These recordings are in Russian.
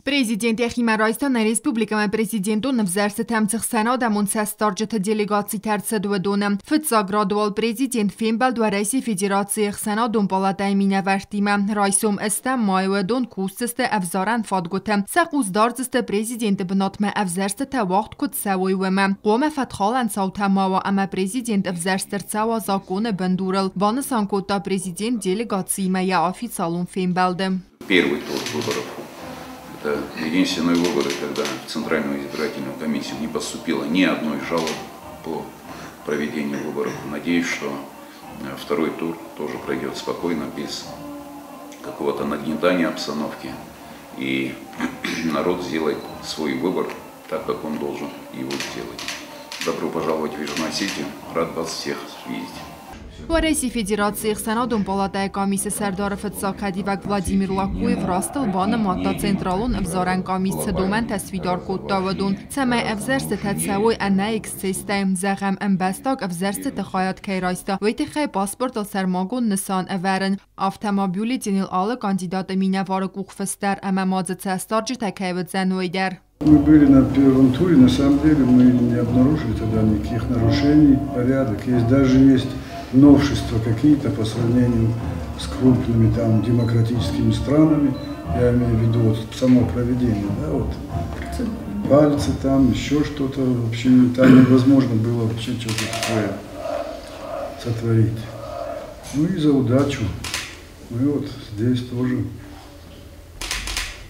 Президент Ехимарайстан республикама президентун взерсе темцех сенадамун сестарджет делегаций терцедуедуна. Фитсаградуал президент Фимбалд و رئیس فدراسیون سنادون پالاتای مینوردیما. رئیسم استم مایودون کوستست افزارن فادگوتم. سقوز دارزست президент بناتم افزرست تا وقت کد سوی وما. قوم فتخالن صوت ما و اما президент افزرستر سوا زاکون بندورل. وانسان کتا президент делегации моя официалун Фимбалдем. Первый тур выборов. Это единственные выборы, когда в Центральную избирательную комиссию не поступило ни одной жалобы по проведению выборов. Надеюсь, что второй тур тоже пройдет спокойно, без какого-то нагнетания обстановки. И народ сделает свой выбор так, как он должен его сделать. Добро пожаловать в Южную Осетию. Рад вас всех видеть. و رئیس فدراسیون سنادون پالاتای کامیس سردار فتساکدی و ولادیمیر لاکویف راستل بان ماتا سنترالون افزارن کامیس دومن تصویدار کود داودون سمه افزرست تتسوی انایکس سیستم زغم انبستاک افزرست تخایات کیرایستا و ایتخای پاسپورت سرماگون نسان اورن افتما بیولیتینیل آل کاندیدات مینوار کوخفستر اما مازد سستارج تکیوت زنویدر. Мы были на первом туре, на самом деле мы не обнаружили тогда никаких нарушений, порядок. Есть новшества какие-то по сравнению с крупными там демократическими странами, я имею в виду вот само проведение, да, вот пальцы там, еще что-то, в общем, там невозможно было вообще что-то такое сотворить. Ну и за удачу мы вот здесь тоже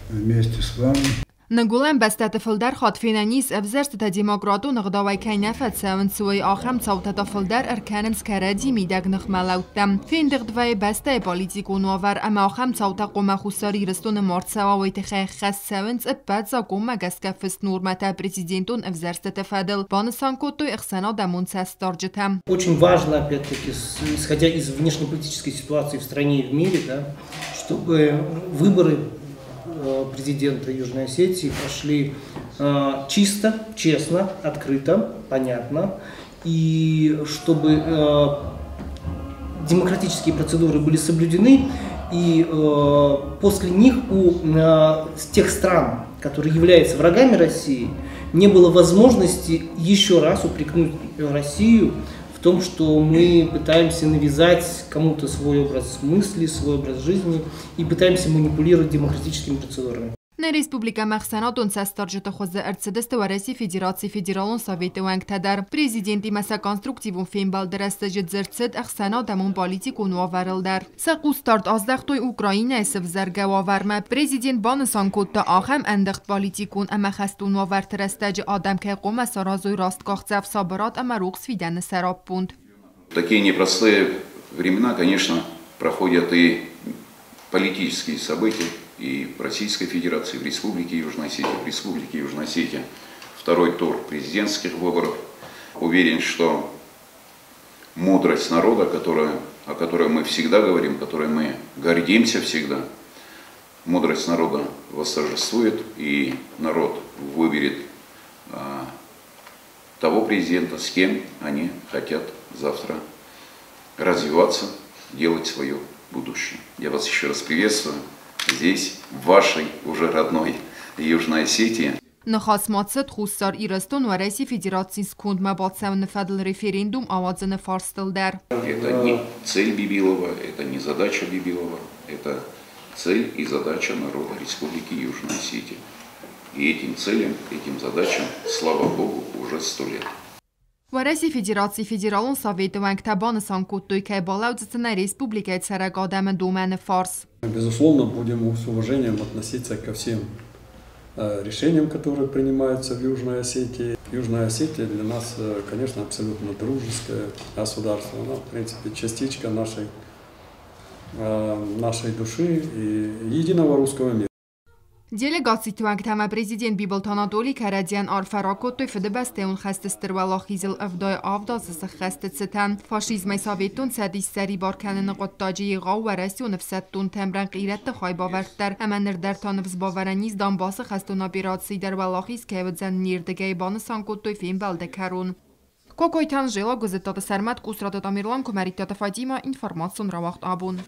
вместе с вами. نگولن بسته فلدر خاطفین نیز افزرست تا دیموکراتو نقداوی که نفت سون سوی آخم صوت فلدر ارکانن سکردی میدگ نخملوتم فین دغدوی بسته پالیتیکو نوور اما آخم صوت قوم خساری رستون مارتسوا و تخه خس سونس ابتزا قوم گسکفست نورمتا президентун افزرست تفادل بانسان کتو اخسانا دمون سستارجتم. Очень важно, опять-таки, исходя из внешнеполитической ситуации в стране и в мире, да, чтобы выборы президента Южной Осетии прошли чисто, честно, открыто, понятно, и чтобы демократические процедуры были соблюдены, и после них у тех стран, которые являются врагами России, не было возможности еще раз упрекнуть Россию в том, что мы пытаемся навязать кому-то свой образ мысли, свой образ жизни и пытаемся манипулировать демократическими процедурами. На республика Махсанатун сестарджета хоза эрцедесте و رئیس فدراسیون فدرالون ساویت وانگ تدر президенتی مسا کنسترکتیوون فیمبال درستجت زرتسد اخسانا دمون پالیتیکو نوورل در سقو ستارت ازدختوی اوکراین اسف زرگه واورمه президент بانسان کد تا آخم اندخت پالیتیکون اما خستون نوور ترستج آدم که قوم سرازوی راستگاه زف صابرات اما روغ سویدن سراب پوند. Такие непростые времена, конечно, проходят и политические события. И в Российской Федерации, в Республике Южная Осетия, в Республике Южная Осетия второй тур президентских выборов. Уверен, что мудрость народа, о которой мы всегда говорим, которой мы гордимся всегда, мудрость народа восторжествует, и народ выберет того президента, с кем они хотят завтра развиваться, делать свое будущее. Я вас еще раз приветствую. Здесь, в вашей уже родной Южной Осетии. نخواست ماتست خوستار ایرستون و رئیس فدراسیون سکوند مبادسم نفدل رفرендум آوازن فارستل در. Это не цель Бибилова, это не задача Бибилова, это цель и задача народа Республики Южная Осетия. И этим целям, этим задачам, слава Богу, уже 100 лет. و رئیس فدراسیون فدرالون ساویت وانگ تبان سانکوتوی که بالاوزتن республикой سرگادم دومن فارس. Безусловно, будем с уважением относиться ко всем решениям, которые принимаются в Южной Осетии. Южная Осетия для нас, конечно, абсолютно дружеское государство. Она, в принципе, частичка нашей души и единого русского мира. Делегации туанг тама президент Библ Танадоли Карадян Арфаракоту феде басте اون خستستر ولا خیزل افدای آفداز خست ستن فاشیزم ساویتون سدی سری بارکنن قطاجی غاو و رسی و نفستون تمرن غیرت خای باورتر اما نردر تا نفس باورنیز دام باس خستونا بیرادسی در ولا خیز که ودزن نیردگه بان سانکوتوی فیم بلده کرون. کوکوی تنجیلا گزیتات سرمت کسرات تامیرلان کمریتات فایدیما اینفرماسون را وقت آبون.